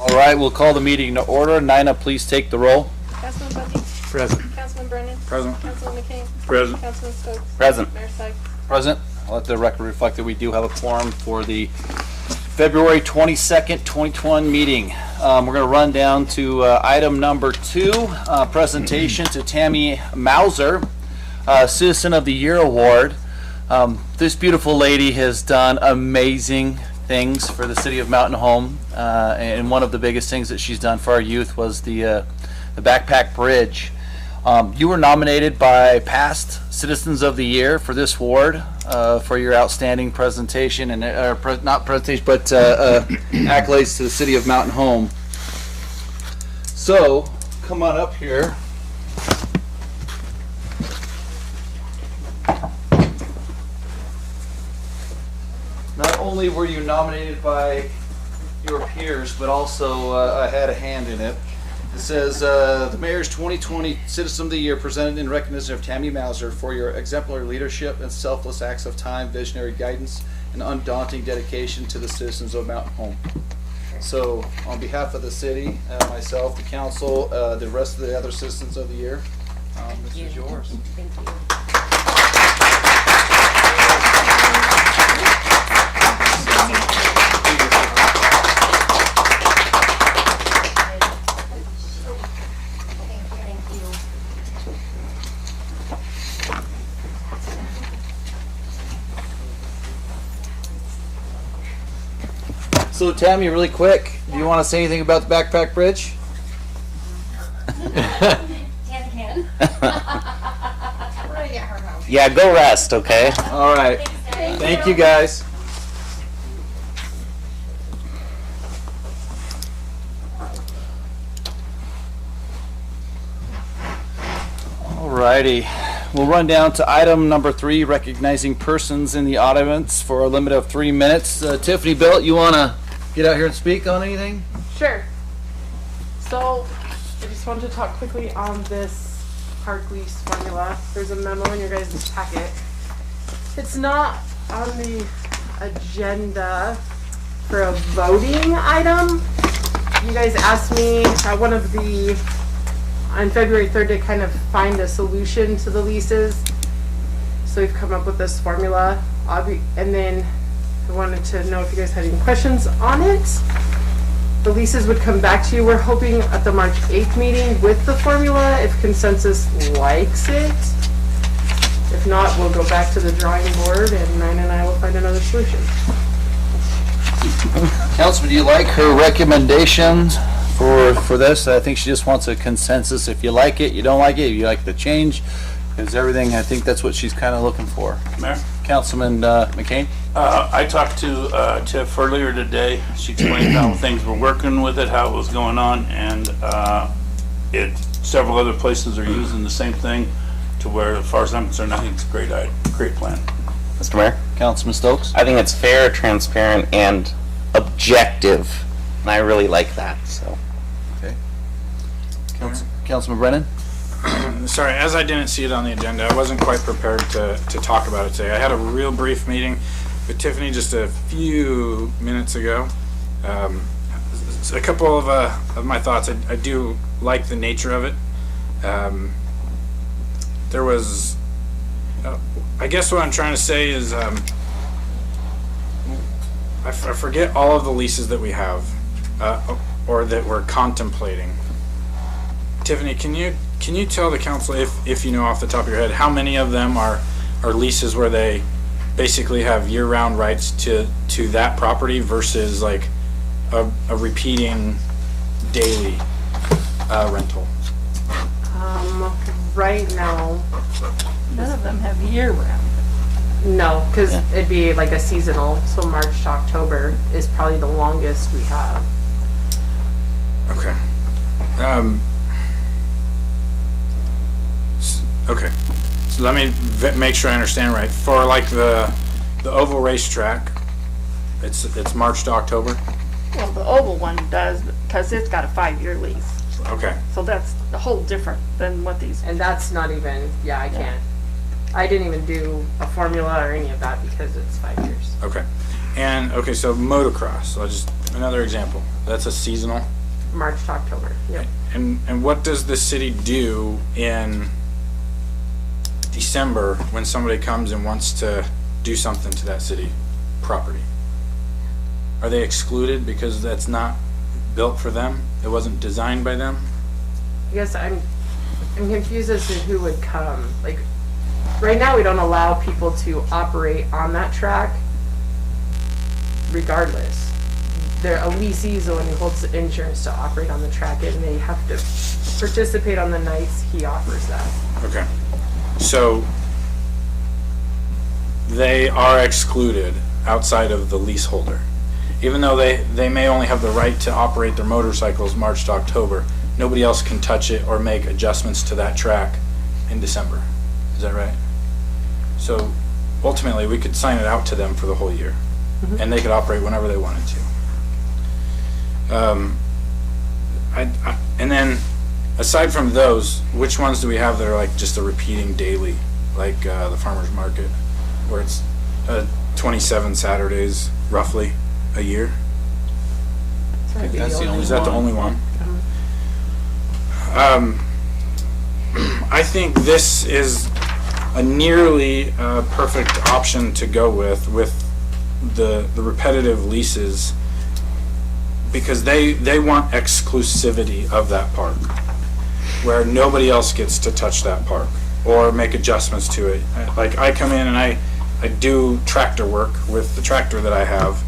All right, we'll call the meeting to order. Nina, please take the roll. Councilman Bundy? Present. Councilman Brennan? Present. Councilman McCain? Present. Councilman Stokes? Present. Mayor Syke? Present. I'll let the record reflect that we do have a quorum for the February 22nd, 2021 meeting. We're going to run down to item number 2, presentation to Tammy Mauser, Citizen of the Year Award. This beautiful lady has done amazing things for the city of Mountain Home, and one of the biggest things that she's done for our youth was the Backpack Bridge. You were nominated by past Citizens of the Year for this award for your outstanding presentation and not presentation, but accolades to the city of Mountain Home. So come on up here. Not only were you nominated by your peers, but also had a hand in it. It says, the Mayor's 2020 Citizen of the Year presented in recognition of Tammy Mauser for your exemplary leadership and selfless acts of time, visionary guidance, and undaunting dedication to the citizens of Mountain Home. So, on behalf of the city, myself, the council, the rest of the other Citizens of the Year, this is yours. Thank you. So Tammy, really quick, do you want to say anything about the Backpack Bridge? Can. Yeah, go rest, okay? All right. Thank you, guys. All righty. We'll run down to item number 3, recognizing persons in the audience for a limit of 3 minutes. Tiffany Bill, you want to get out here and speak on anything? Sure. So, I just wanted to talk quickly on this park lease formula. There's a memo in your guys' packet. It's not on the agenda for a voting item. You guys asked me one of the on February 3rd to kind of find a solution to the leases. So we've come up with this formula. And then I wanted to know if you guys had any questions on it. The leases would come back to you. We're hoping at the March 8th meeting with the formula if consensus likes it. If not, we'll go back to the drawing board and Nine and I will find another solution. Councilman, do you like her recommendations for this? I think she just wants a consensus. If you like it, you don't like it, you like the change, because everything, I think that's what she's kind of looking for. Mayor? Councilman McCain? I talked to Tiff earlier today. She explained how things were working with it, how it was going on, and several other places are using the same thing to where, as far as I'm concerned, I think it's a great plan. Mr. Mayor? Councilman Stokes? I think it's fair, transparent, and objective. And I really like that, so. Okay. Councilman Brennan? Sorry, as I didn't see it on the agenda, I wasn't quite prepared to talk about it today. I had a real brief meeting with Tiffany just a few minutes ago. A couple of my thoughts. I do like the nature of it. There was, I guess what I'm trying to say is, I forget all of the leases that we have, or that we're contemplating. Tiffany, can you tell the council, if you know off the top of your head, how many of them are leases where they basically have year-round rights to that property versus like a repeating daily rental? Right now, None of them have year-round. no, because Yeah. it'd be like a seasonal, so March to October is probably the longest we have. Okay. Okay. So let me make sure I understand right. For like the oval racetrack, it's March to October. Well, the oval one does, because it's got a 5-year lease. Okay. So that's a whole different than what these, And that's not even, I can't. I didn't even do a formula or any of that because it's 5 years. Okay. And, okay, so motocross, another example. That's a seasonal. March to October, yep. And what does the city do in December when somebody comes and wants to do something to that city property? Are they excluded because that's not built for them? It wasn't designed by them? I guess I'm confused as to who would come. Like, right now we don't allow people to operate on that track regardless. A leasee is the one who holds the insurance to operate on the track, and they have to participate on the nights he offers that. Okay. So they are excluded outside of the leaseholder. Even though they may only have the right to operate their motorcycles March to October, nobody else can touch it or make adjustments to that track in December. Is that right? So ultimately, we could sign it out to them for the whole year, and they could operate whenever they wanted to. And then, aside from those, which ones do we have that are like just a repeating daily, like the farmer's market, where it's 27 Saturdays roughly a year? That's the only Is that the only one? I think this is a nearly perfect option to go with the repetitive leases, because they want exclusivity of that park, where nobody else gets to touch that park or make adjustments to it. Like, I come in and I do tractor work with the tractor that I have.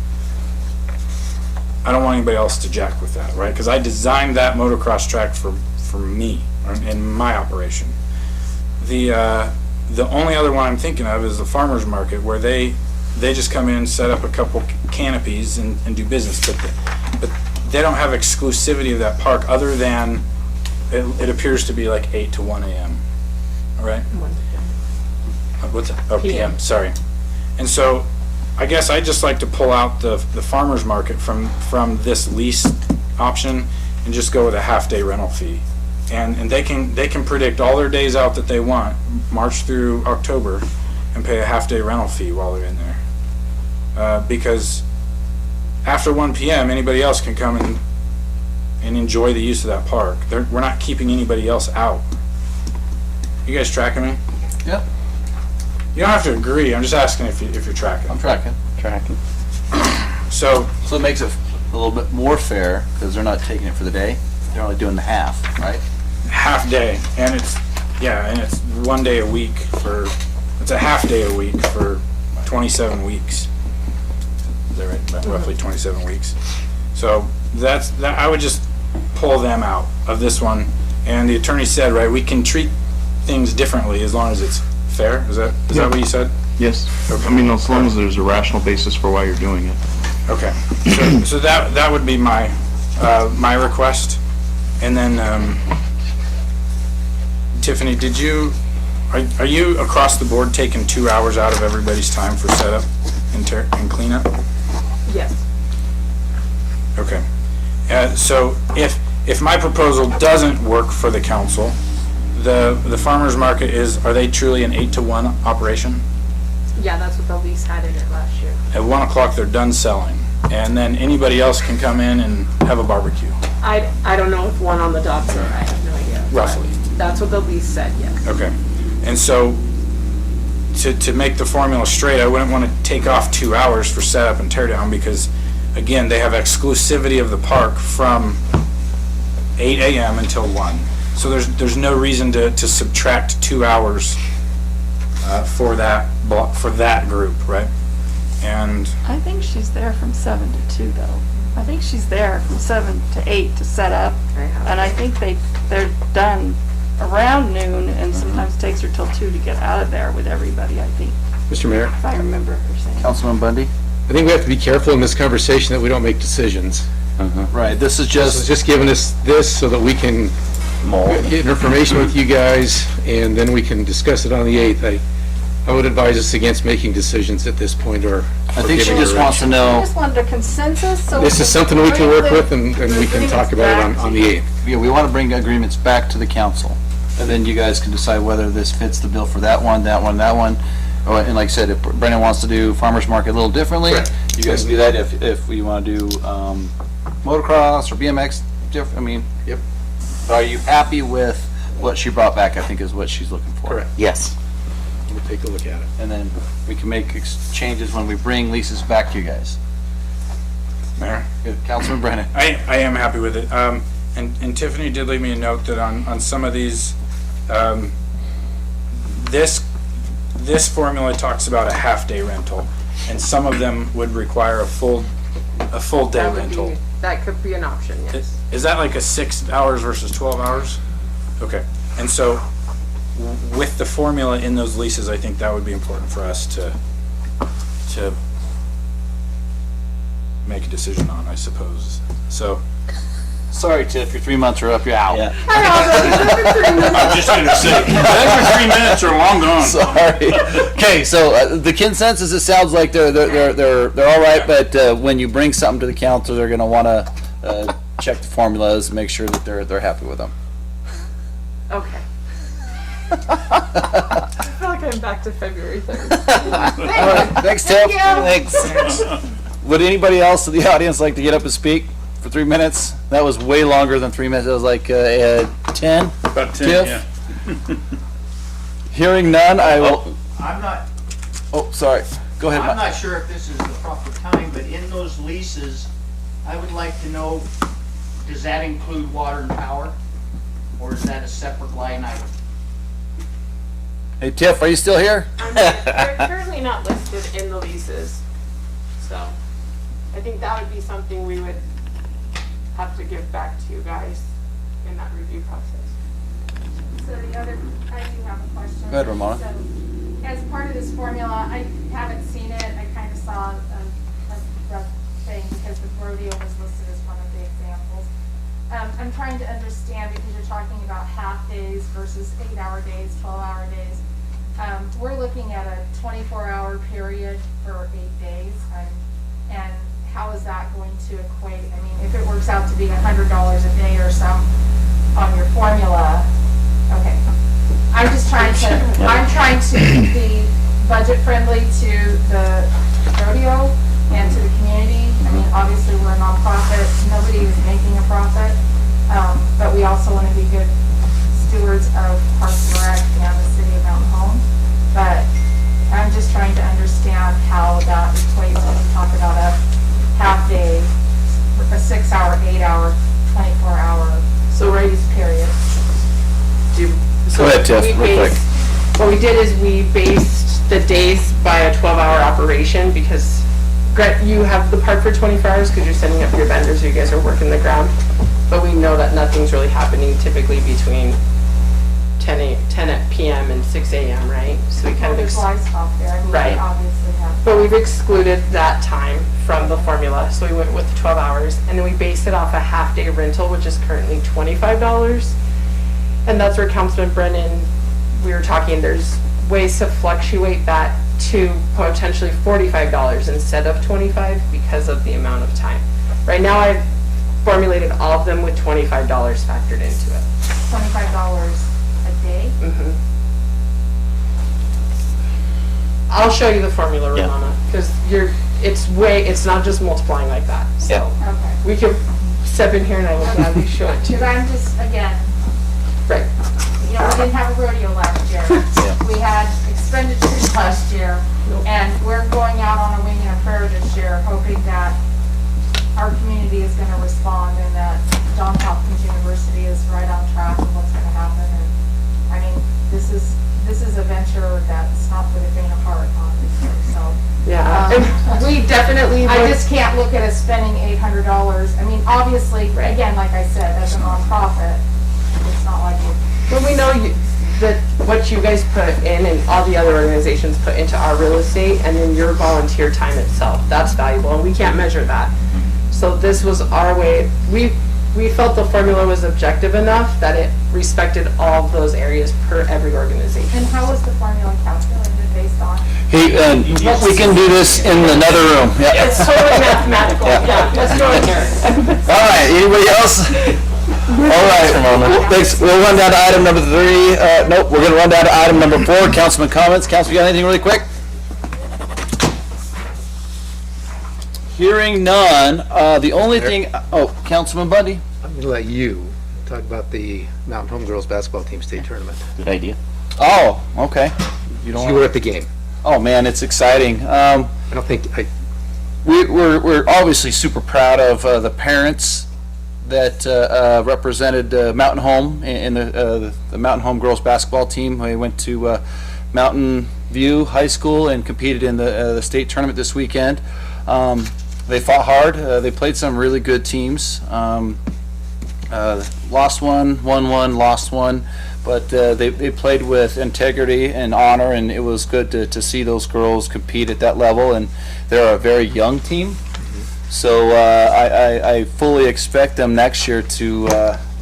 I don't want anybody else to jack with that, right? Because I designed that motocross track for me in my operation. The only other one I'm thinking of is the farmer's market, where they just come in, set up a couple canopies and do business, but they don't have exclusivity of that park other than it appears to be like 8 to 1 a.m. All right? What's that? Oh, p.m. Sorry. And so I guess I just like to pull out the farmer's market from this lease option and just go with a half-day rental fee. And they can predict all their days out that they want, March through October, and pay a half-day rental fee while they're in there. Because after 1 p.m., anybody else can come and enjoy the use of that park. We're not keeping anybody else out. You guys tracking me? Yep, You don't have to agree. I'm just asking if you're tracking. I'm tracking. So So it makes it a little bit more fair, because they're not taking it for the day. They're only doing the half, right? half day, and it's 1 day a week it's a half day a week for 27 weeks. Is that right? About roughly 27 weeks. So that I would just pull them out of this one. And the attorney said, right, we can treat things differently as long as it's fair. Is that what you said? Yes. I mean, as long as there's a rational basis for why you're doing it. Okay. So that would be my request. And then Tiffany, are you across the board taking 2 hours out of everybody's time for setup and cleanup? Yes. Okay. So if my proposal doesn't work for the council, the farmer's market are they truly an 8 to 1 operation? Yeah, that's what the lease had in it last year. At 1 o'clock, they're done selling, and then anybody else can come in and have a barbecue. I don't know if one on the dot's there, I have no idea. Roughly. That's what the lease said, yes. Okay. And so to make the formula straight, I wouldn't want to take off 2 hours for setup and tear down, because again, they have exclusivity of the park from 8 a.m. until 1. So there's no reason to subtract 2 hours for that group, right? And I think she's there from 7 to 2 though. I think she's there from 7 to 8 to set up. And I think they're done around noon, and sometimes takes her till 2 to get out of there with everybody, I think, Mr. Mayor, if I remember her saying. Councilman Bundy? I think we have to be careful in this conversation that we don't make decisions. Right, this is This is just, just giving us this so that we can get information with you guys, and then we can discuss it on the 8th. I would advise us against making decisions at this point, or I think she giving just wants to I know, just wanted a consensus, so. This is something we can work with, and we can talk about it on the 8th. yeah, we want to bring agreements back to the council. And then you guys can decide whether this fits the bill for that one, that one, that one. Oh, and like I said, if Brendan wants to do farmer's market a little differently, you guys can do that. If we want to do motocross or BMX, I mean. Yep. Are you happy with what she brought back, I think is what she's looking for? Correct. Yes. We'll take a look at it. And then we can make changes when we bring leases back to you guys. Mayor? Good. Councilman Brennan. I am happy with it. And Tiffany did leave me a note that on some of these, this formula talks about a half-day rental, and some of them would require a full day That would rental. be, that could be an option, yes. Is that like a 6 hours versus 12 hours? Okay. And so with the formula in those leases, I think that would be important for us to make a decision on, I suppose. So, Sorry, Tiff, your 3 months are up, you're out. Yeah. I'm just gonna say, every 3 minutes are long gone. Sorry. Okay, so the consensus, it sounds like they're all right, but when you bring something to the council, they're gonna wanna check the formulas, make sure that they're happy with them. Okay. I feel like I'm back to February 3rd. All right, thanks, Tiff. Thanks. Would anybody else in the audience like to get up and speak for 3 minutes? That was way longer than 3 minutes. That was like 10. About 10, Tiff? yeah. Hearing none, I will. I'm not, Oh, sorry. Go ahead. I'm Matt. not sure if this is the proper time, but in those leases, I would like to know, does that include water and power? Or is that a separate line item? Hey, Tiff, are you still here? They're currently not listed in the leases, so I think that would be something we would have to give back to you guys in that review process. So the other, I do have a question. Go ahead, Ramona. So, as part of this formula, I haven't seen it, I kind of saw a rough thing because the rodeo was listed as one of the examples. I'm trying to understand because you're talking about half days versus 8-hour days, 12-hour days. We're looking at a 24-hour period for 8 days, and how is that going to equate? I mean, if it works out to be $100 a day or some on your formula, okay. I'm trying to be budget friendly to the rodeo and to the community. I mean, obviously we're a nonprofit, nobody is making a profit, but we also want to be good stewards of Parks and Rec and the city of Mountain Home. But I'm just trying to understand how that equates when you talk about a half day, a 6-hour, 8-hour, 24-hour raise period. Go ahead, Tiff, real quick. What we did is we based the days by a 12-hour operation because you have the park for 24 hours because you're setting up your vendors, you guys are working the ground. But we know that nothing's really happening typically between 10 p.m. and 6 a.m., right? So we kind of There's livestock there, I mean, Right. they obviously have. But we've excluded that time from the formula, so we went with the 12 hours, and then we based it off a half-day rental, which is currently $25. And that's where Councilman Brennan, we were talking, there's ways to fluctuate that to potentially $45 instead of $25 because of the amount of time. Right now, I've formulated all of them with $25 factored into it. $25 a day? I'll show you the formula, Yeah. Ramona, because it's not just multiplying like that. So Yeah. Okay. we can step in here and I will gladly show it to Because you. I'm just, again, Right. you know, we didn't have a rodeo last year. We had expenditures last year, and we're going out on a wing and a prayer this year, hoping that our community is gonna respond and that Johns Hopkins University is right on track with what's gonna happen. And, I mean, this is a venture that's not for the faint of heart, obviously, so. Yeah, and we definitely, I just can't look at us spending $800. I mean, obviously, again, like I said, as a nonprofit, it's not like it. when we know that what you guys put in and all the other organizations put into our real estate and then your volunteer time itself, that's valuable and we can't measure that. So this was our way, we felt the formula was objective enough that it respected all of those areas per every organization. And how was the formula calculated based on? Hey, we can do this in another room. Yeah. It's totally mathematical, yeah, let's go in here. All right, anybody else? All right, thanks. We'll run down to item number 3. Nope, we're gonna run down to item number 4, councilman comments. Council, you got anything really quick? Hearing none, the only thing, Councilman Bundy. I'm gonna let you talk about the Mountain Home Girls Basketball Team State Tournament. Good idea. Oh, okay. You don't You were at the game. Oh, man, it's exciting. I don't think, We're obviously super proud of the parents that represented Mountain Home in the Mountain Home girls basketball team. They went to Mountain View High School and competed in the state tournament this weekend. They fought hard. They played some really good teams. Lost one, won one, lost one. But they played with integrity and honor, and it was good to see those girls compete at that level. And they're a very young team, so I fully expect them next year to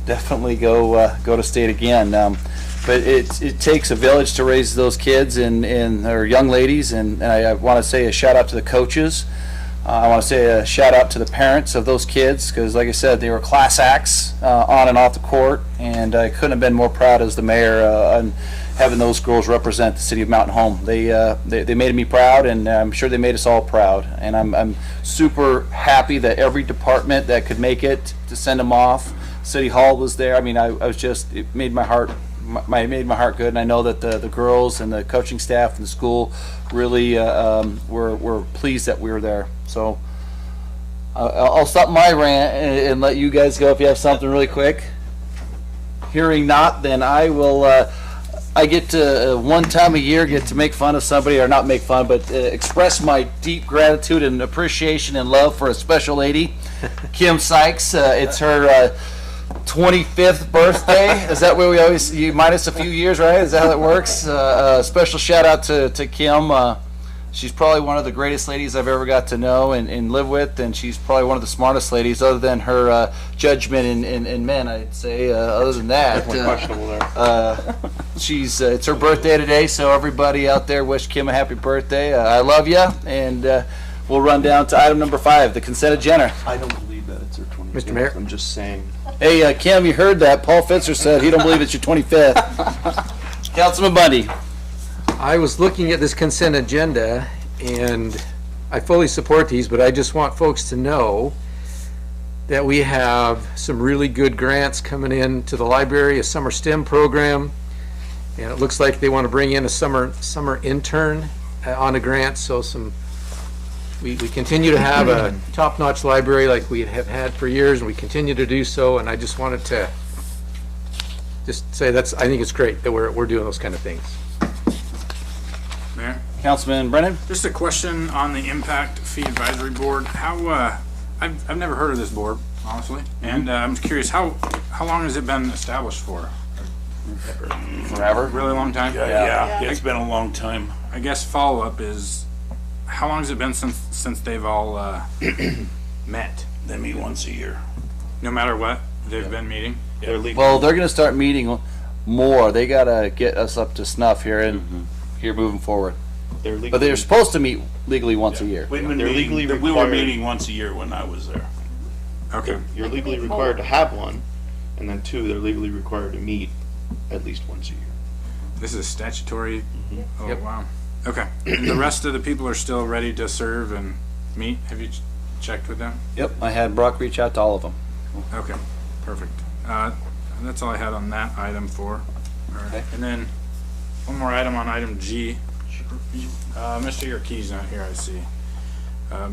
definitely go to state again. But it takes a village to raise those kids and their young ladies, and I want to say a shout out to the coaches. I want to say a shout out to the parents of those kids, because like I said, they were class acts on and off the court, and I couldn't have been more proud as the mayor on having those girls represent the city of Mountain Home. They made me proud, and I'm sure they made us all proud. And I'm super happy that every department that could make it to send them off. City Hall was there. I mean, I was just, it made my heart made my heart good, and I know that the girls and the coaching staff and the school really were pleased that we were there. So I'll stop my rant and let you guys go if you have something really quick. Hearing not, then I will. I get to one time a year get to make fun of somebody, or not make fun, but express my deep gratitude and appreciation and love for a special lady, Kim Sykes. It's her 25th birthday. Is that where we always, you minus a few years, right? Is that how it works? Special shout out to Kim. She's probably one of the greatest ladies I've ever got to know and live with, and she's probably one of the smartest ladies, other than her judgment in men, I'd say. Other than that, Questionable there. it's her birthday today, so everybody out there, wish Kim a happy birthday. I love you, and we'll run down to item number 5, the consent agenda. I don't believe that it's her 25th. Mr. Mayor? I'm just saying. Hey, Kim, you heard that? Paul Fitzer said he don't believe it's your 25th. Councilman Bundy. I was looking at this consent agenda, and I fully support these, but I just want folks to know that we have some really good grants coming in to the library, a summer STEM program, and it looks like they want to bring in a summer intern on a grant, so we continue to have a top-notch library like we have had for years, and we continue to do so, and I just wanted to just say I think it's great that we're doing those kind of things. Mayor? Councilman Brennan? Just a question on the Impact Fee Advisory Board. How, I've never heard of this board, honestly, and I'm curious, how long has it been established for? Forever. Really long time? Yeah, it's been a long time. I guess follow-up is, how long has it been since they've all met? They meet once a year. No matter what, they've been meeting? They're legal. Well, they're going to start meeting more. They got to get us up to snuff here and here moving forward. They're legally, But they're supposed to meet legally once a year. We've been They're meeting, legally we were required. meeting once a year when I was there. Okay. you're legally required to have one, and then 2, they're legally required to meet at least once a year. This is statutory? Oh, Yep. wow. Okay. And the rest of the people are still ready to serve and meet? Have you checked with them? Yep, I had Brock reach out to all of them. Okay, perfect. That's all I had on that item 4. All right. Okay. And then one more item on item G. Mr. Yerkey's not here, I see.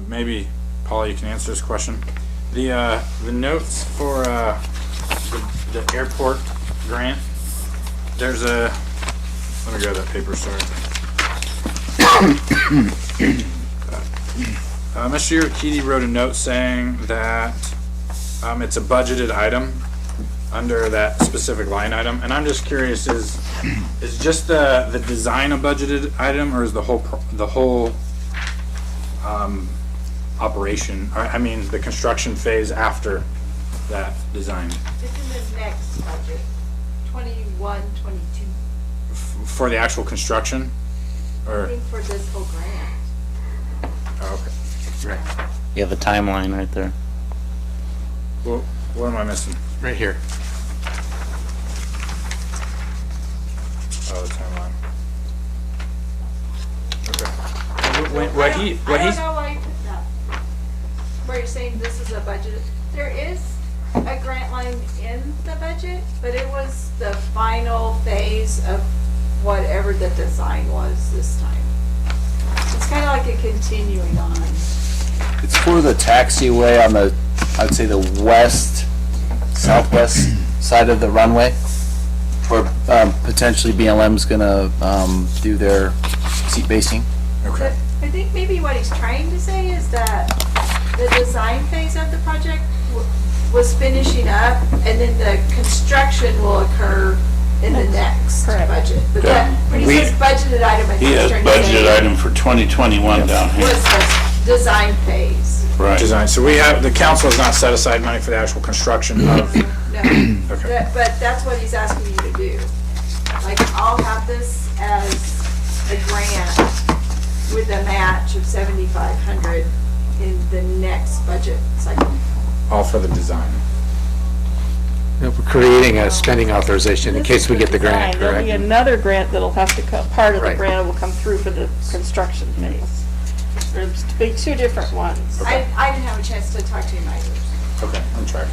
Maybe, Paul, you can answer this question. The notes for the airport grant, there's a, let me grab that paper, sorry. Mr. Yerkey wrote a note saying that it's a budgeted item under that specific line item, and I'm just curious, is just the design a budgeted item, or is the whole operation, or, I mean, the construction phase after that design? It's in the next budget, 21, 22, For the actual construction? I Or, think for this whole grant. oh, okay. You have the timeline right there. Well, what am I missing? Right here. what I he's don't know why you put that. Where you're saying this is a budget. There is a grant line in the budget, but it was the final phase of whatever the design was this time. It's kind of like a continuing on. It's for the taxiway on the, I'd say the southwest side of the runway, where potentially BLM's gonna do their seat basing. okay. I think maybe what he's trying to say is that the design phase of the project was finishing up, and then the construction will occur in the next Correct. budget. But Yeah. that, when he says budgeted item, I He think he's has trying to budgeted say item for 2021 down here. was the design phase. Right. Design. So the council has not set aside money for the actual construction of. No, Okay. but that's what he's asking you to do. Like, I'll have this as a grant with a match of 7,500 in the next budget cycle. All for the design. We're creating a spending authorization in This case is we the get the grant, design. There'll be correct? another grant that'll have to come, part of the Right. grant will come through for the construction phase. There's to be two different ones. I didn't have a chance to talk to him either. Okay, I'm tracking.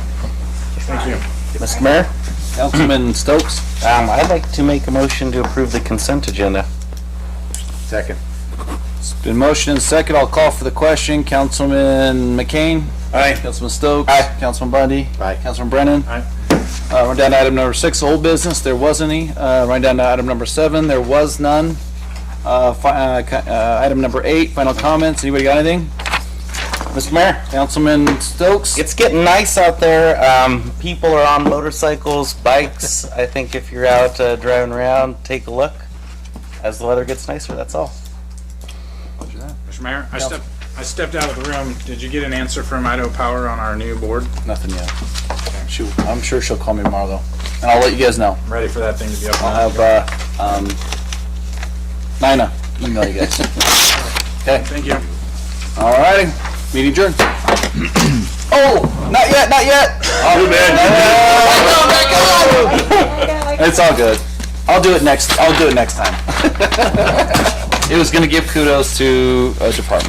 Thank you. Mr. Mayor, Councilman Stokes? I'd like to make a motion to approve the consent agenda. Second. It's been motion and second. I'll call for the question. Councilman McCain? Aye. Councilman Stokes? Aye. Councilman Bundy? Aye. Councilman Brennan? Aye. We're down to item number 6, old business. There was any. Right down to item number 7. There was none. Item number 8, final comments. Anybody got anything? Mr. Mayor, Councilman Stokes? it's getting nice out there. People are on motorcycles, bikes. I think if you're out driving around, take a look as the weather gets nicer, that's all. Mr. Mayor, I stepped out of the room. Did you get an answer from Idaho Power on our new board? Nothing yet. I'm sure she'll call me tomorrow though. And I'll let you guys know. I'm ready for that thing to be up. I'll have, Nina email you guys. Okay, Thank you. alrighty. Meeting adjourned. Oh, not yet, not yet. Oh, man. It's all good. I'll do it next time. It was gonna give kudos to a department.